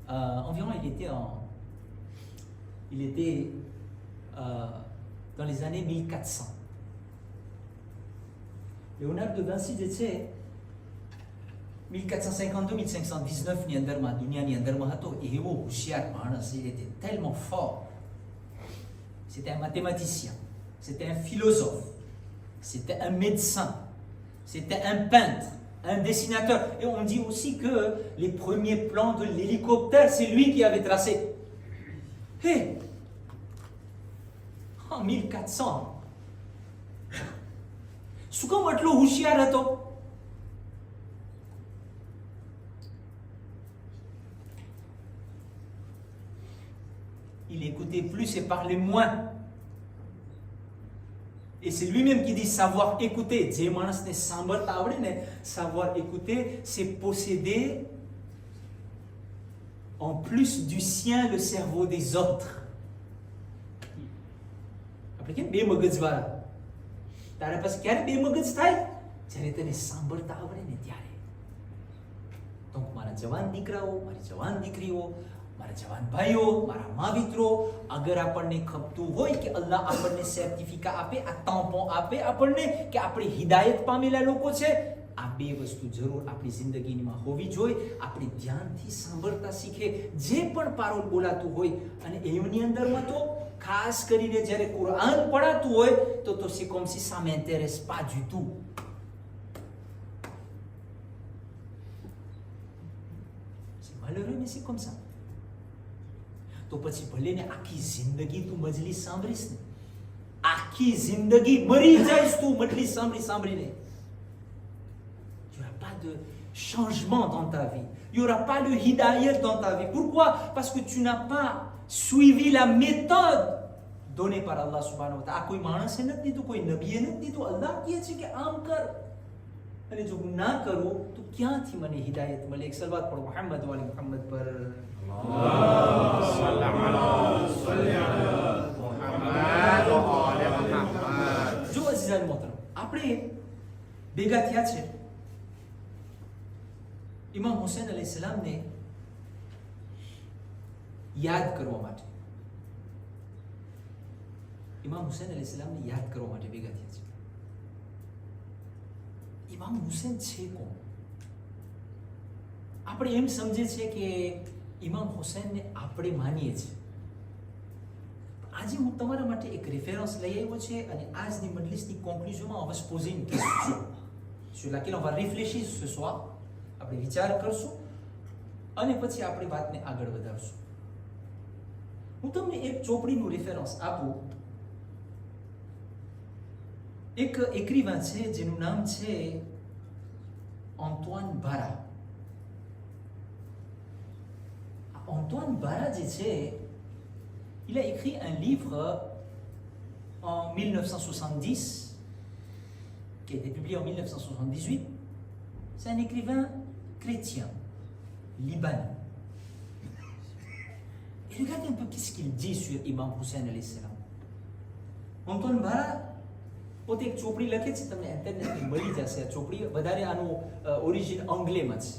environ il était dans les années 1400. Léonard de Vinci disait 1452-1519 ની અંદરમાં દુનિયાની અંદરમાં હતો એવો હોશિયાર માણસ. Il était tellement fort. C'était un mathématicien, c'était un philosophe, c'était un médecin, c'était un peintre, un dessinateur. Et on dit aussi que les premiers plans de l'hélicoptère, c'est lui qui avait tracé. Hé, en 1400, શું કામ આટલો હોશિયાર હતો? Il écoutait plus et parlait moins. Et c'est lui-même qui dit savoir écouter. જે માણસને સાંભળતા આવડે ને, savoir écouter, c'est posséder en plus du sien le cerveau des autres. આપણે કેમ બે મગજવાળા? તારા પાસે ક્યારે બે મગજ થાય? જ્યારે તને સાંભળતા આવડે ને ત્યારે. તો મારા જવાન દીકરાઓ, મારી જવાન દીકરીઓ, મારા જવાન ભાઈઓ, મારા મા મિત્રો, અગર આપણને ખપતું હોય કે અલ્લાહ આપણને સર્ટિફિકેટ આપે, આ તાંપો આપે આપણને કે આપણે હિદાયત પામેલા લોકો છે, આ બે વસ્તુ જરૂર આપણી જિંદગીમાં હોવી જોઈએ. આપણે ધ્યાનથી સાંભળતા શીખે જે પણ પારોલ બોલાતું હોય. અને એની અંદરમાં તો ખાસ કરીને જ્યારે કુરાન પઢાતું હોય તો c'est comme si ça m'intéresse pas du tout. C'est malheureux mais c'est comme ça. તો પછી ભલે ને આખી જિંદગી તું મજલિસ સાંભળીશ ને, આખી જિંદગી મરી જઈશ તું મજલિસ સાંભળીને, il n'y aura pas de changement dans ta vie, il n'y aura pas le hidayat dans ta vie. Pourquoi? Parce que tu n'as pas suivi la méthode donnée par Allah subhanahu wa ta'ala. આ કોઈ માણસે નથી દીધું, કોઈ નબીએ નથી દીધું. અલ્લાહ કહે છે કે આમ કર, અને જો હું ના કરું તો ક્યાંથી મને હિદાયત મળે? એક સલવાત પઢો મુહમ્મદ વાલી મુહમ્મદ પર. જો અઝીઝાન મોહતરમ, આપણે ભેગા થયા છે ઇમામ હુસૈન અલૈહિસ્સલામને યાદ કરવા માટે. ઇમામ હુસૈન અલૈહિસ્સલામને યાદ કરવા માટે ભેગા થયા છે. ઇમામ હુસૈન છે કોણ? આપણે એમ સમજે છે કે ઇમામ હુસૈનને આપણે માનીએ છીએ. આજે હું તમારા માટે એક રેફરન્સ લઈ આવ્યો છે અને આજની મજલિસની કોન્ક્લુઝનમાં on va se poser une question sur laquelle on va réfléchir ce soir. આપણે વિચાર કરશું અને પછી આપણી વાતને આગળ વધારશું. હું તમને એક ચોપડીનું રેફરન્સ આપું. એક એક્રિવાન છે જેનું નામ છે Antoine Bara. Antoine Bara જે છે, il a écrit un livre en 1970 qui a été publié en 1978. C'est un écrivain chrétien, libanais. Et regardez un peu qu'est-ce qu'il dit sur Imam Hussein alayhi salam. Antoine Bara પોતે એક ચોપડી લખે છે, તમને ઇન્ટરનેટમાં મળી જશે આ ચોપડી. વધારે આનું ઓરિજિન અંગ્લેમાં છે.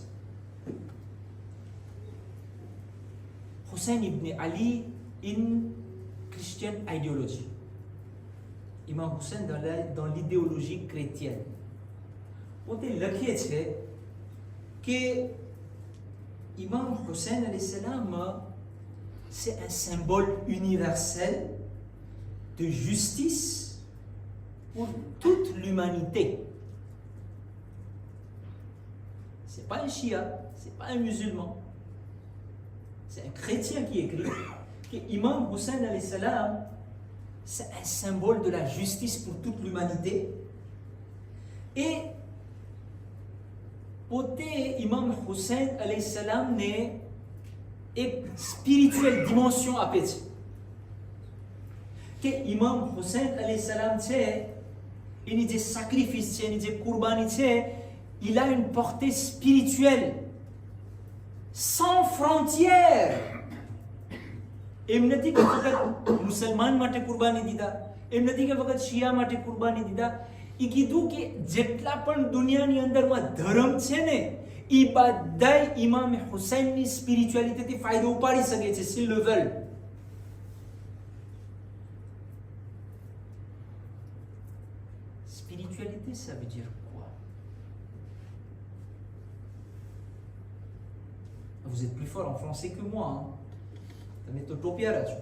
Hussein ibn Ali in Christian Ideology. Imam Hussein dans l'idéologie chrétienne. પોતે લખે છે કે Imam Hussein alayhi salam c'est un symbole universel de justice pour toute l'humanité. C'est pas un chia, c'est pas un musulman. C'est un chrétien qui écrit que Imam Hussein alayhi salam c'est un symbole de la justice pour toute l'humanité. Et પોતે Imam Hussein alayhi salam ને એક spiritual dimension આપે છે કે Imam Hussein alayhi salam છે, એની જે sacrifice છે, એની જે કુરબાની છે, il a une portée spirituelle sans frontières. એમ નથી કે ફક્ત મુસલમાન માટે કુરબાની દીધા, એમ નથી કે ફક્ત શિયા માટે કુરબાની દીધા. એ કીધું કે જેટલા પણ દુનિયાની અંદરમાં ધર્મ છે ને, એ બધાય ઇમામ હુસૈનની સ્પિરિચ્યુઆલિટીથી ફાયદો ઉપાડી શકે છે s'ils le veulent. Spiritualité, ça veut dire quoi? vous êtes plus fort en français que moi. Hein. તમે તો ટોપિયારા છો.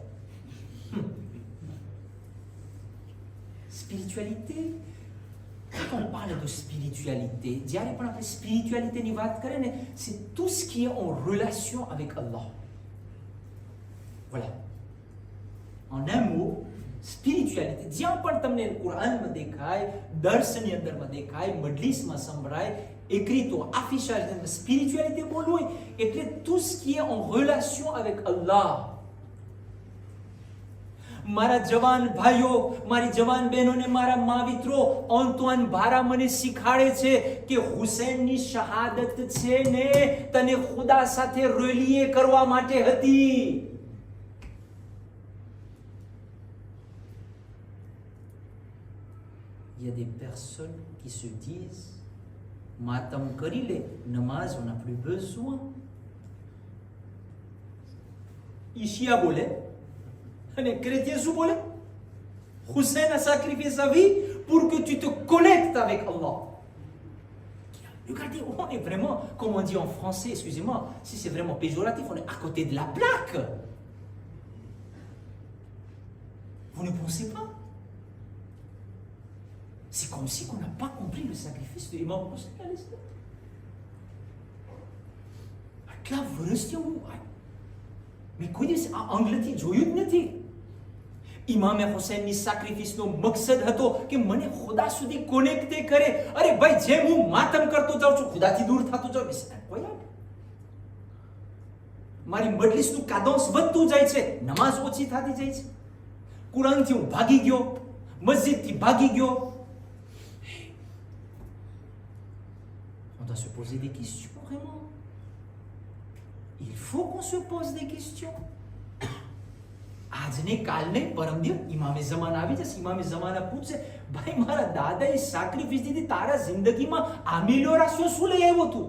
Spiritualité. Quand on parle de spiritualité, જ્યારે પણ આપણે સ્પિરિચ્યુઆલિટીની વાત કરીએ ને, c'est tout ce qui est en relation avec Allah. Voilà. En un mot, spiritualité, જ્યાં પણ તમને કુરાનમાં દેખાય, દર્શની અંદરમાં દેખાય, મજલિસમાં સંભળાય, écrit ou affichage, spiritualité બોલવું હોય એટલે tout ce qui est en relation avec Allah. મારા જવાન ભાઈઓ, મારી જવાન બહેનોને, મારા મા મિત્રો, અંતવાન ભારા મને શીખાડે છે કે હુસૈનની શહાદત છે ને તને ખુદા સાથે રેલીએ કરવા માટે હતી. Il y a des personnes qui se disent માતમ કરી લે, નમાઝ on n'a plus besoin. ઈશિયા બોલે અને chrétien શું બોલે? Hussein a sacrifié sa vie pour que tu te connectes avec Allah. Regardez, on est vraiment, comme on dit en français, excusez-moi, si c'est vraiment péjoratif, on est à côté de la plaque. Vous ne pensez pas? C'est comme si on n'a pas compris le sacrifice de Imam Hussein à l'islam. આટલા વર્ષથી હું મેં કોઈ દિવસ આ અંગ્લેથી જોયું જ નથી. ઇમામે હુસૈનની સાક્રિફિસનો મકસદ હતો કે મને ખુદા સુધી કોનેક્ટ કરે. અરે ભાઈ, જેમ હું માતમ કરતો જાઉં છું, ખુદાથી દૂર થતો જાઉં, કોઈ મારી મજલિસનું કાદંસ વધતું જાય છે, નમાઝ ઓછી થતી જાય છે, કુરાનથી હું ભાગી ગયો, મસ્જિદથી ભાગી ગયો. On doit se poser des questions, vraiment. Il faut qu'on se pose des questions. આજને કાલને પરમદિન ઇમામે ઝમાન આવી જશે. ઇમામે ઝમાના પૂછશે, ભાઈ મારા દાદાએ સાક્રિફિસ દીધી, તારા જિંદગીમાં આ મિલોરાશિઓ શું લઈ આવ્યો તું?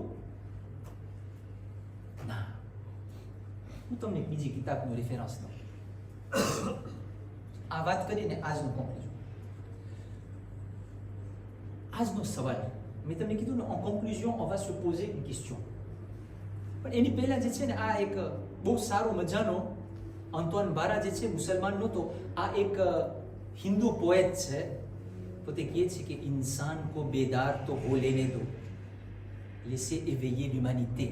ના, હું તમને એક બીજી કિતાબનો રેફરન્સ દઉં. આ વાત કરીને આજનું કોન્ક્લુઝન. આજનો સવાલ મેં તમને કીધું ને, en conclusion on va se poser une question. પણ એની પહેલા જે છે ને, આ એક બહુ સારો મજાનો અંતવાન બારા જે છે, મુસલમાન નહોતો, આ એક હિન્દુ પોએટ છે. પોતે કહે છે કે ઇન્સાન કો બેદાર તો હો લેને દો, laissez éveiller l'humanité,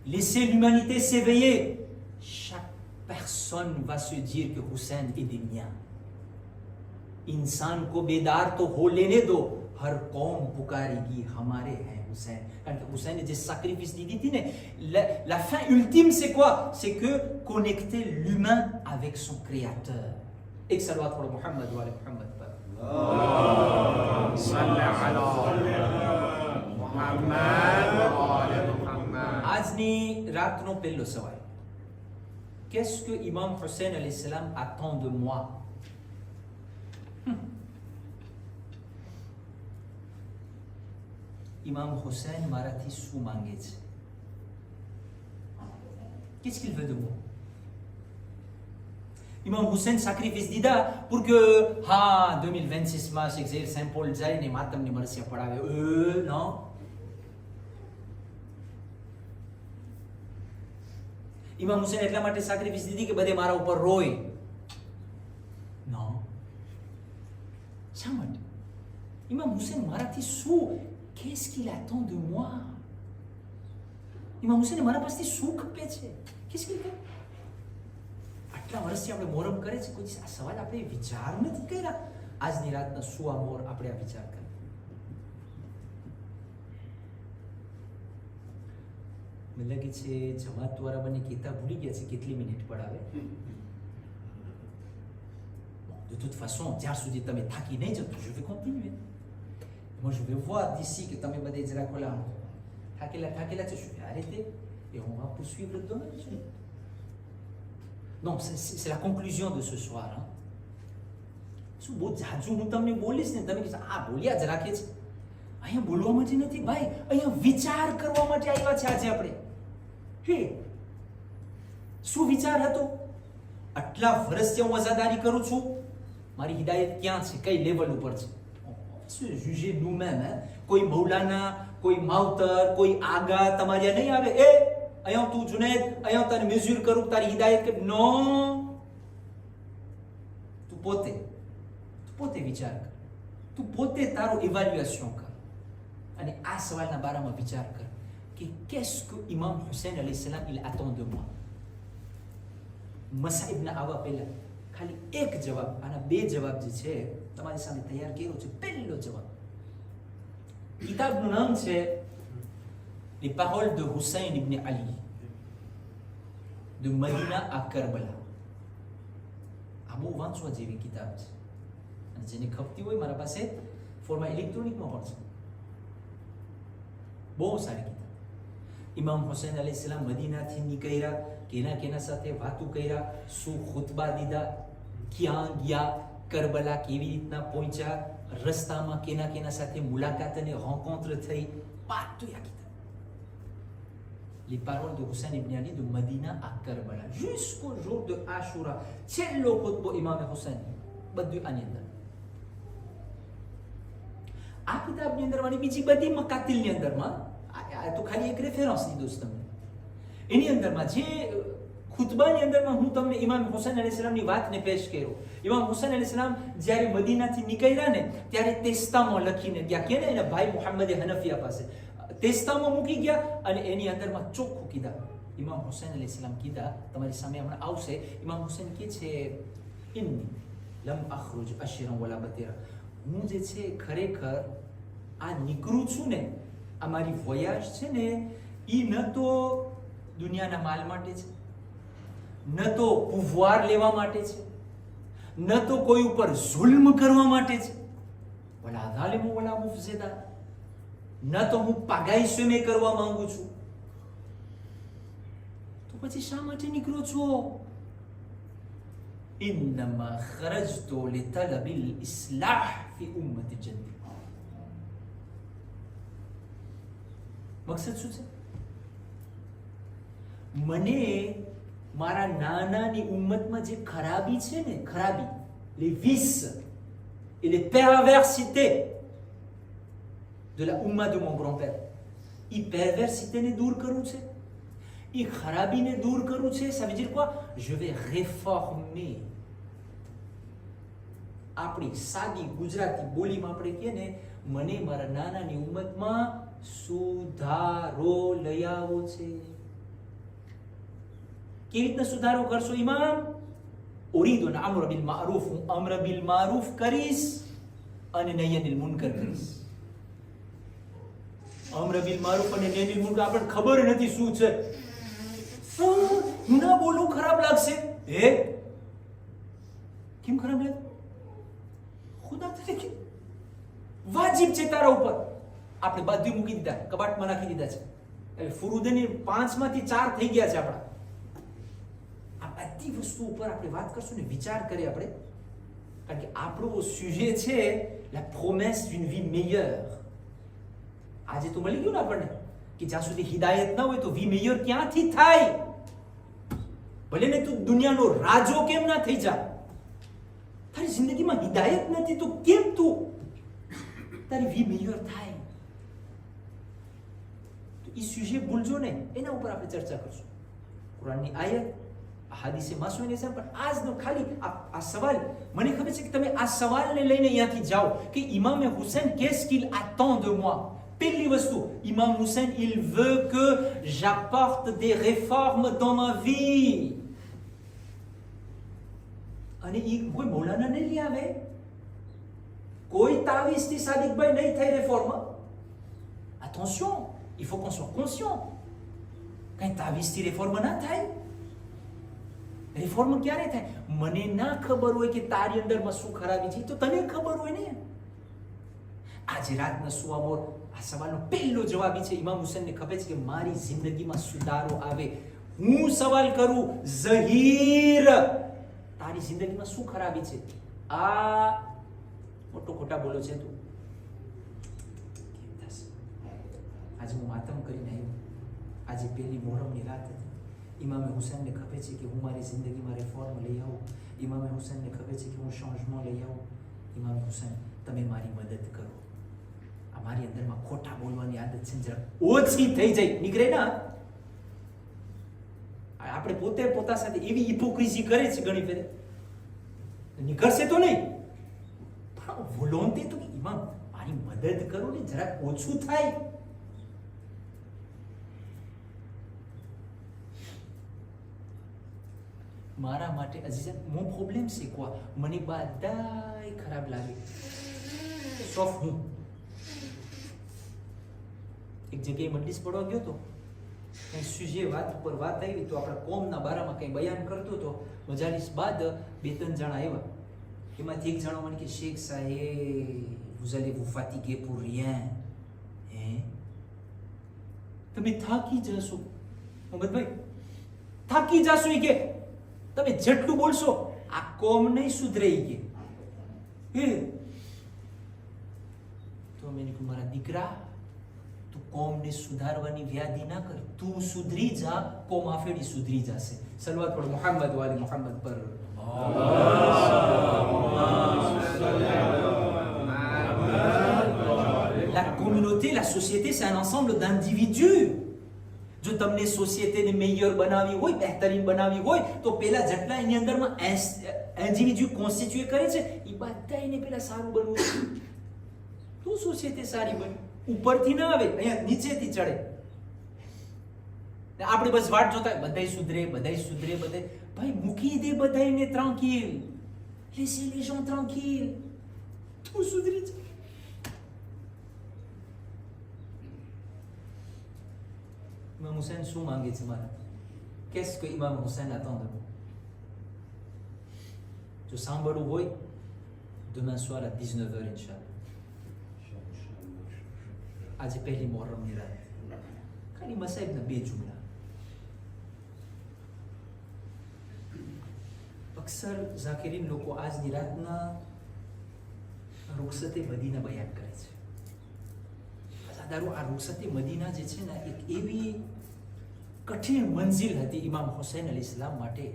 laissez l'humanité s'éveiller. Chaque personne va se dire que Hussein est des miens. इंसान को बेदार तो हो लेने दो, हर कौम पुकारेगी हमारे हैं Hussein. Quand Hussein ने जिस sacrifice दी थी ने, la fin ultime c'est quoi? C'est que connecter l'humain avec son créateur. एक सलवात पढ़ो मोहम्मद वाले मोहम्मद पर. આજની રાતનો પહેલો સવાલ. Qu'est-ce que Imam Hussein alayhi salam attend de moi? Imam Hussein marathi શું માંગે છે? Qu'est-ce qu'il veut de moi? Imam Hussein sacrifice દીધા pour que હા 2026 માં શેખ ઝહીર સેમ્પલ જઈને માતમની મરસિયા પડાવે. Non. Imam Hussein એટલા માટે sacrifice દીધી કે બધે મારા ઉપર રોય. Non. શા માટે? Imam Hussein મારાથી શું, qu'est-ce qu'il attend de moi? Imam Hussein મારા પાસેથી શું ખપે છે? Qu'est-ce qu'il fait? આટલા વર્ષથી આપણે મોરમ કરે છે, કોઈ આ સવાલ આપણે વિચાર નથી કર્યા. આજની રાતના સુવા મોર આપણે આ વિચાર કરીએ. મને લાગે છે જમાત દ્વારા મને કહેતા ભૂલી ગયા છે કેટલી મિનિટ પડાવે. De toute façon, જ્યાં સુધી તમે થાકી નહીં જાઓ, je vais continuer. Moi, je vais voir d'ici que તમે બધા જરા ખોલા થાકેલા છે, je vais arrêter et on va poursuivre demain. Non, c'est la conclusion de ce soir. શું બહુ જાજુ હું તમને બોલીશ ને, તમે કહેશો આ બોલ્યા જ રાખે છે. અહીંયા બોલવા માટે નથી ભાઈ, અહીંયા વિચાર કરવા માટે આવ્યા છે આજે આપણે. હે, શું વિચાર હતો? આટલા વર્ષથી હું અઝાદારી કરું છું, મારી હિદાયત ક્યાં છે, કઈ લેવલ ઉપર છે? Se juger nous-mêmes, hein? કોઈ મૌલાના, કોઈ માવતર, કોઈ આગા તમારી નહીં આવે. એ અહીંયા તું જુનેદ, અહીંયા તને મેઝ્યોર કરું, તારી હિદાયત કે નો. તું પોતે વિચાર કર, તું પોતે તારું ઇવેલ્યુએશન કર અને આ સવાલના બારામાં વિચાર કર કે qu'est-ce que Imam Hussein alayhi salam il attend de moi. મસાઈબના આવા પહેલા ખાલી એક જવાબ, આના બે જવાબ જે છે તમારી સામે તૈયાર કર્યો છે. પહેલો જવાબ, કિતાબનું નામ છે Les paroles de Hussein ibn Ali de Medina à Karbala. આ બહુ વાંચવા જેવી કિતાબ છે અને જેને ખપતી હોય મારા પાસે ફોર્મા ઇલેક્ટ્રોનિકમાં પણ છે. બહુ સારી કિતાબ. ઇમામ હુસૈન અલૈહિસ સલામ મદીનાથી નીકળ્યા, કેના સાથે વાતો કર્યા, શું ખુતબા દીધા, ક્યાં ગયા, કરબલા કેવી રીતના પહોંચ્યા, રસ્તામાં કેના સાથે મુલાકાત અને rencontre થઈ, બધું આ કિતાબ. Les paroles de Hussein ibn Ali de Medina à Karbala jusqu'au jour de Ashura. છેલ્લો ખુતબો ઇમામ હુસૈન, બધું આની અંદર. આ કિતાબની અંદર અને બીજી બધી મકાતિલની અંદરમાં આ તો ખાલી એક રેફરન્સ દીધો છે તમને. એની અંદરમાં જે ખુતબાની અંદરમાં હું તમને ઇમામ હુસૈન અલૈહિસ સલામની વાતને પેશ કર્યો. ઇમામ હુસૈન અલૈહિસ સલામ જ્યારે મદીનાથી નીકળ્યા ને ત્યારે તેસ્તામાં લખીને ગયા, કે એના ભાઈ મુહમ્મદ હનફિયા પાસે તેસ્તામાં મૂકી ગયા અને એની અંદરમાં ચોખ્ખું કીધા. ઇમામ હુસૈન અલૈહિસ સલામ કીધા, તમારી સામે હમણાં આવશે. ઇમામ હુસૈન કહે છે ઇન્ની લમ અખરુજ અશીરન વલા બતીરા, હું જે છે ખરેખર આ નીકળું છું ને, આ મારી વયાજ છે ને, એ ન તો દુનિયાના માલ માટે છે, ન તો પુવાર લેવા માટે છે, ન તો કોઈ ઉપર જુલ્મ કરવા માટે છે, વલા ઝાલિમુ વલા મુફઝિદા, ન તો હું પાગાઈ સ્વેમે કરવા માંગુ છું. તો પછી શા માટે નીકળો છો? ઇન્નમા ખરજતુ લિતલબિલ ઇસ્લાહ ફી ઉમ્મતિ જદ્દી. મકસદ શું છે? મને મારા નાનાની ઉમ્મતમાં જે ખરાબી છે ને, ખરાબી, les vices et les perversités de la Ummah de mon grand-père, એ perversitéને દૂર કરવું છે, એ ખરાબીને દૂર કરવું છે. Ça veut dire quoi? Je vais réformer. આપણી સાદી ગુજરાતી બોલીમાં આપણે કહીએ ને, મને મારા નાનાની ઉમ્મતમાં સુધારો લઈ આવો છે. કેવી રીતના સુધારો કરશો ઇમામ? ઉરીદુ અન અમ્ર બિલ મારૂફ, હું અમ્ર બિલ મારૂફ કરીશ અને નહી અનિલ મુનકર કરીશ. અમ્ર બિલ મારૂફ અને નહી અનિલ મુનકર આપણને ખબર નથી શું છે. હું ના બોલું ખરાબ લાગશે. હે કેમ ખરાબ લાગે? ખુદા તરીકે વાજિબ છે તારા ઉપર. આપણે બધું મૂકી દીધા, કબાટમાં નાખી દીધા છે. એટલે ફુરુદની 5 માંથી 4 થઈ ગયા છે આપણા. આ બધી વસ્તુ ઉપર આપણે વાત કરશું ને, વિચાર કરીએ આપણે, કારણ કે આપણો સુજે છે la promesse d'une vie meilleure. આજે તો મળી ગયું ને આપણને કે જ્યાં સુધી હિદાયત ન હોય તો વી મેયર ક્યાંથી થાય? ભલે ને તું દુનિયાનો રાજો કેમ ના થઈ જા, તારી જિંદગીમાં હિદાયત નથી તો કેમ તું તારી વી મેયર થાય? તો એ સુજે ભૂલજો ને, એના ઉપર આપણે ચર્ચા કરશું. કુરાનની આયત, હાદીસે માસૂમ છે, પણ આજનો ખાલી આ સવાલ, મને ખબર છે કે તમે આ સવાલને લઈને અહીંયાથી જાઓ કે ઇમામ Hussain qu'est-ce qu'il attend de moi. પહેલી વસ્તુ, ઇમામ Hussain il veut que j'apporte des réformes dans ma vie. અને એ કોઈ મૌલાના નહીં લઈ આવે, કોઈ તાવીઝથી સાદિકભાઈ નહીં થાય રેફોર્મ. Attention, il faut qu'on soit conscient. કઈ તાવીઝથી રેફોર્મ ના થાય. રિફોર્મ ક્યારે થાય? મને ના ખબર હોય કે તારી અંદરમાં શું ખરાબી છે, તો તને ખબર હોય ને. આજે રાતના સુવામોર આ સવાલનો પહેલો જવાબ છે, ઇમામ હુસૈનને ખબર છે કે મારી જિંદગીમાં સુધારો આવે. હું સવાલ કરું, ઝહીર, તારી જિંદગીમાં શું ખરાબી છે? આ મોટો ખોટા બોલો છે તું. આજે હું માતમ કરીને આવ્યો, આજે પહેલી મોહરમની રાત હતી. ઇમામે હુસૈનને ખબર છે કે હું મારી જિંદગીમાં રિફોર્મ લઈ આવું. ઇમામે હુસૈનને ખબર છે કે હું ચેન્જમેન્ટ લઈ આવું. ઇમામે હુસૈન, તમે મારી મદદ કરો. આ મારી અંદરમાં ખોટા બોલવાની આદત છે, જરા ઓછી થઈ જાય, નીકળે ના. આપણે પોતે પોતા સાથે એવી હિપોક્રેસી કરે છે ઘણી ફેરે, નીકળશે તો નહીં, પણ વોલોન્તે તો ઇમામ મારી મદદ કરો ને, જરાક ઓછું થાય. મારા માટે અજીઝન mon problème c'est quoi? મને બધાય ખરાબ લાગે sauf હું. એક જગ્યાએ મજલિસ પડવા ગયો તો, કઈ સુજે વાત ઉપર વાત આવી તો આપણા કોમના બારામાં કઈ બયાન કરતો તો. મજાલિસ બાદ 2-3 જણા આવ્યા, એમાંથી એક જણો મને કે શેખ સાહેબ vous allez vous fatiguer pour rien. તમે થાકી જશો મોહમ્મદભાઈ, થાકી જશો. કે તમે જેટલું બોલશો આ કોમ નહીં સુધરે. કે તો મેં કહ્યું મારા દીકરા, તું કોમને સુધારવાની વ્યાધિ ના કર, તું સુધરી જા, કોમ આફેડી સુધરી જશે. સલવાત પર મોહમ્મદ વાલી મોહમ્મદ પર. La communauté, la société, c'est un ensemble d'individus. જો તમને સોસાયટીને મેયર બનાવી હોય, બહેતરીન બનાવી હોય, તો પેલા જેટલા એની અંદરમાં ઇન્ડિવિડ્યુ કોન્સ્ટિટ્યુટ કરે છે એ બધાને પેલા સારું બનવું છે. તો સોસાયટી સારી બને, ઉપરથી ના આવે, અહીંયા નીચેથી ચડે. આપણે બસ વાટ જોતા બધાય સુધરે, બધાય સુધરે, બધાય. ભાઈ મૂકી દે બધાયને ટ્રાન્કિલ, laissez les gens tranquilles, તું સુધરી જા. Imam Hussein શું માંગે છે મારા? Qu'est-ce que Imam Hussein attend de nous? જો સાંભળવું હોય demain soir à 19h Inch'Allah. આજે પહેલી મોહરમની રાત, ખાલી મસાઈબના 2 જુમલા. અક્સર ઝાકિરીન લોકો આજની રાતના રૂખસતે મદીના બયાન કરે છે. આ રૂખસતે મદીના જે છે ને, એક એવી કઠિન મંજિલ હતી ઇમામ હુસૈન અલી ઇસ્લામ માટે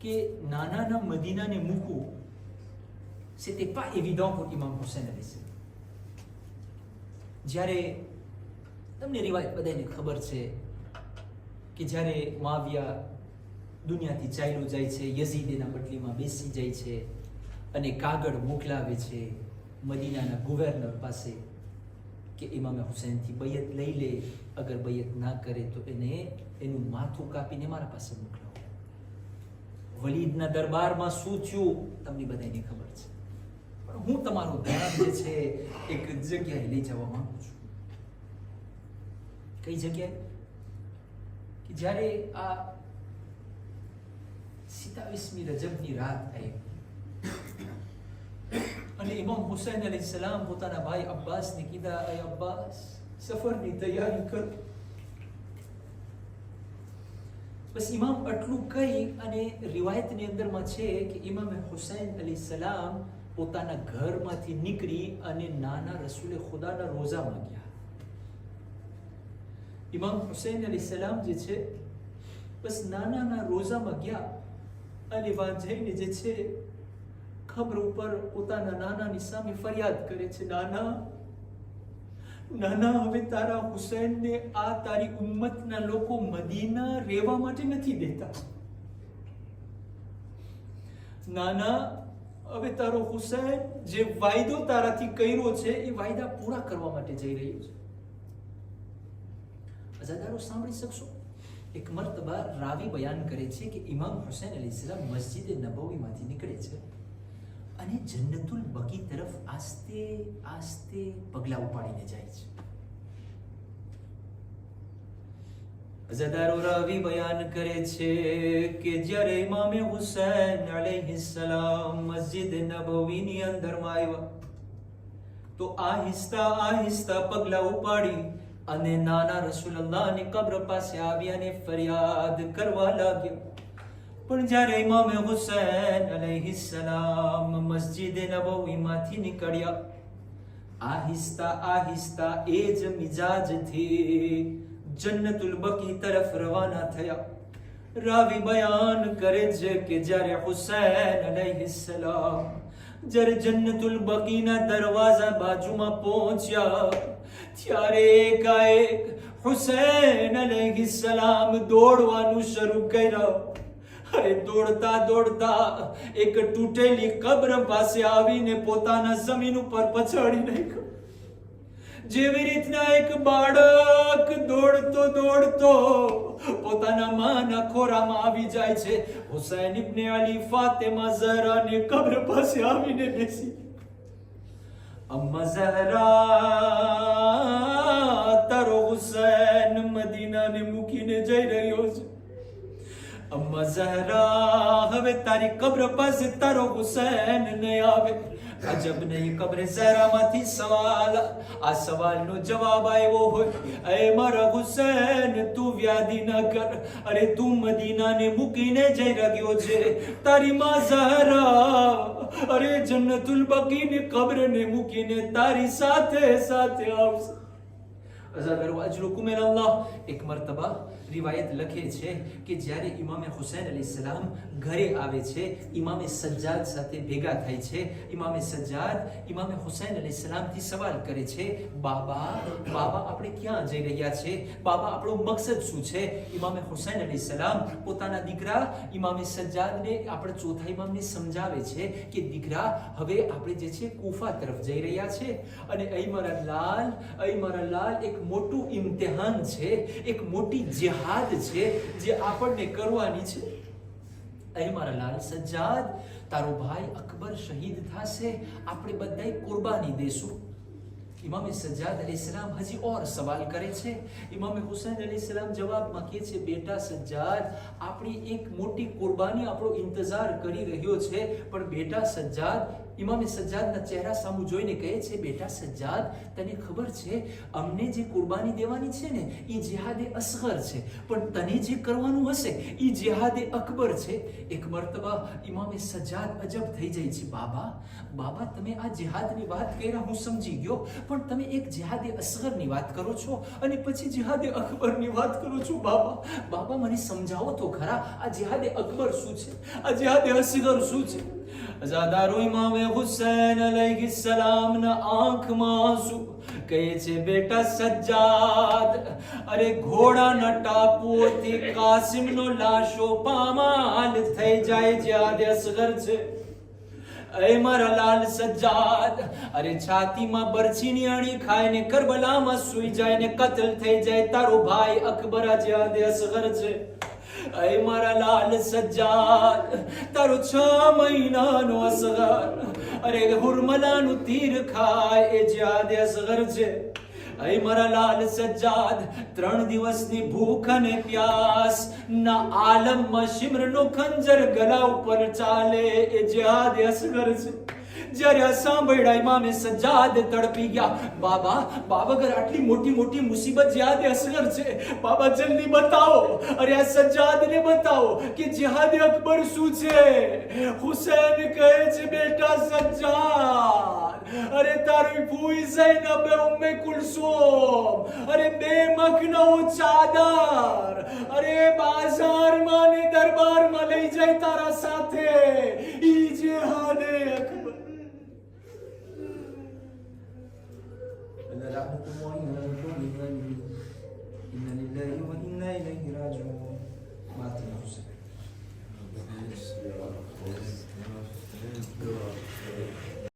કે નાના મદીનાને મૂકવું c'était pas évident pour ઇમામ હુસૈન અલી ઇસ્લામ. જ્યારે તમને રિવાયત બધાને ખબર છે કે જ્યારે મુઆવિયા દુનિયાથી ચાલ્યો જાય છે, યઝીદ એના બદલીમાં બેસી જાય છે અને કાગળ મોકલાવે છે મદીનાના ગવર્નર પાસે કે ઇમામે હુસૈનથી બૈયત લઈ લે, અગર બૈયત ના કરે તો એને એનું માથું કાપીને મારા પાસે મોકલાવો. વલીદના દરબારમાં શું થયું તમને બધાને ખબર છે, પણ હું તમારું ધ્યાન જે છે એક જગ્યાએ લઈ જવા માંગુ છું. કઈ જગ્યાએ? કે જ્યારે આ 27મી રજબની રાત આવી અને ઇમામ હુસૈન અલી સલામ પોતાના ભાઈ અબ્બાસને કીધા, અય અબ્બાસ સફરની તૈયારી કર. બસ ઇમામ આટલું કહી અને રિવાયતની અંદરમાં છે કે ઇમામ હુસૈન અલી સલામ પોતાના ઘરમાંથી નીકળી અને નાના રસૂલે ખુદાના રોઝામાં ગયા. ઇમામ હુસૈન અલી સલામ જે છે બસ નાના રોઝામાં ગયા અને વાં જઈને જે છે ખબર ઉપર પોતાના નાનાની સામે ફરિયાદ કરે છે, નાના હવે તારા હુસૈનને આ તારી ઉમ્મતના લોકો મદીના રહેવા માટે નથી દેતા. નાના હવે તારો હુસૈન જે વાયદો તારાથી કર્યો છે એ વાયદા પૂરા કરવા માટે જઈ રહ્યો છે. અઝાદારો સાંભળી શકશો, એક મર્તબા રાવી બયાન કરે છે કે ઇમામ હુસૈન અલી સલામ મસ્જિદ નબવીમાંથી નીકળે છે અને જન્નતુલ બકી તરફ આસ્તે આસ્તે પગલા ઉપાડીને જાય છે. અઝાદારો રાવી બયાન કરે છે કે જ્યારે ઇમામે હુસૈન અલૈહિસ્સલામ મસ્જિદ નબવીની અંદરમાં આવ્યા તો આહિસ્તા પગલા ઉપાડી અને નાના રસૂલુલ્લાહની કબ્ર પાસે આવ્યા અને ફરિયાદ કરવા લાગ્યા. પણ જ્યારે ઇમામે હુસૈન અલૈહિસ્સલામ મસ્જિદ નબવીમાંથી નીકળ્યા, આહિસ્તા એ જ મિજાજથી જન્નતુલ બકી તરફ રવાના થયા રાવી બયાન કરે છે કે જ્યારે હુસૈન અલૈહિસ્સલામ જ્યારે જન્નતુલ બકીના દરવાજા બાજુમાં પહોંચ્યા ત્યારે એકાએક હુસૈન અલૈહિસ્સલામ દોડવાનું શરૂ કર્યું. અરે દોડતા દોડતા એક તૂટેલી કબ્ર પાસે આવીને પોતાના જમીન ઉપર પછાડી નાખ્યો. જેવી રીતના એક બાળક દોડતો દોડતો પોતાના માના ખોરામાં આવી જાય છે, હુસૈન ઇબ્ને અલી ફાતિમા ઝહરાને કબ્ર પાસે આવીને બેસી. અમ્મા ઝહરા, તારો હુસૈન મદીનાને મૂકીને જઈ રહ્યો છે. અમ્મા ઝહરા, હવે તારી કબ્ર પાસે તારો હુસૈન નહીં આવે. અજબ નહીં, કબ્ર ઝહરામાંથી સવાલ, આ સવાલનો જવાબ આવ્યો હોય, એ મારા હુસૈન તું વ્યાધિ ન કર. અરે તું મદીનાને મૂકીને જઈ રહ્યો છે, તારી માં ઝહરા અરે જન્નતુલ બકીની કબ્રને મૂકીને તારી સાથે સાથે આવશે. એક મરતબા રિવાયત લખે છે કે જ્યારે ઇમામે હુસૈન અલૈહિસ્સલામ ઘરે આવે છે, ઇમામે સજ્જાદ સાથે ભેગા થાય છે. ઇમામે સજ્જાદ ઇમામે હુસૈન અલૈહિસ્સલામથી સવાલ કરે છે, બાબા આપણે ક્યાં જઈ રહ્યા છે? બાબા આપણો મકસદ શું છે? ઇમામે હુસૈન અલૈહિસ્સલામ પોતાના દીકરા ઇમામે સજ્જાદને, આપણે ચોથા ઇમામને સમજાવે છે કે દીકરા, હવે આપણે જે છે કૂફા તરફ જઈ રહ્યા છે અને અહીં મારા લાલ એક મોટું ઇમ્તિહાન છે, એક મોટી જિહાદ છે જે આપણને કરવાની છે. અહીં મારા લાલ સજ્જાદ, તારો ભાઈ અકબર શહીદ થશે, આપણે બધાય કુરબાની દેશું. ઇમામે સજ્જાદ અલૈહિસ્સલામ હજી ઓર સવાલ કરે છે. ઇમામે હુસૈન અલૈહિસ્સલામ જવાબમાં કહે છે, બેટા સજ્જાદ, આપણી એક મોટી કુરબાની આપણો ઇંતજાર કરી રહ્યો છે. પણ બેટા સજ્જાદ, ઇમામે સજ્જાદના ચહેરા સામું જોઈને કહે છે, બેટા સજ્જાદ, તને ખબર છે અમને જે કુરબાની દેવાની છે ને એ જિહાદે અસગર છે, પણ તને જે કરવાનું હશે એ જિહાદે અકબર છે. એક મરતબા ઇમામે સજ્જાદ અજબ થઈ જાય છે, બાબા તમે આ જિહાદની વાત કર્યા હું સમજી ગયો, પણ તમે એક જિહાદે અસગરની વાત કરો છો અને પછી જિહાદે અકબરની વાત કરો છો. બાબા મને સમજાવો તો ખરા, આ જિહાદે અકબર શું છે, આ જિહાદે અસગર શું છે? અઝાદારો ઇમામે હુસૈન અલૈહિસ્સલામના આંખમાં આંસુ, કહે છે, બેટા સજ્જાદ, અરે ઘોડાના ટાપુઓથી કાસિમનો લાશો પામાલ થઈ જાય, જિહાદે અસગર છે. એ મારા લાલ સજ્જાદ, અરે છાતીમાં બરછીની અણી ખાઈને કરબલામાં સૂઈ જાય ને કત્લ થઈ જાય, તારો ભાઈ અકબર આ જિહાદે અસગર છે. એ મારા લાલ સજ્જાદ, તારો 6 મહિનાનો અસગર, અરે હુરમલાનું તીર ખાય એ જિહાદે અસગર છે. એ મારા લાલ સજ્જાદ, 3 દિવસની ભૂખ અને પ્યાસ ના આલમમાં શિમ્રનો ખંજર ગલા ઉપર ચાલે એ જિહાદે અસગર છે. જ્યારે આ સાંભળ્યા ઇમામે સજ્જાદ તડપી ગયા. બાબા અગર આટલી મોટી મુસીબત જિહાદે અસગર છે, બાબા જલ્દી બતાવો, અરે આ સજ્જાદને બતાવો કે જિહાદે અકબર શું છે. હુસૈન કહે છે, બેટા સજ્જાદ, અરે તારી ભૂઈ ઝૈનબ ઉમ્મે કુલસુમ, અરે 2 મખનો ચાદર, અરે બાજારમાં ને દરબારમાં લઈ જાય તારા સાથે, ઈ જિહાદે અકબર.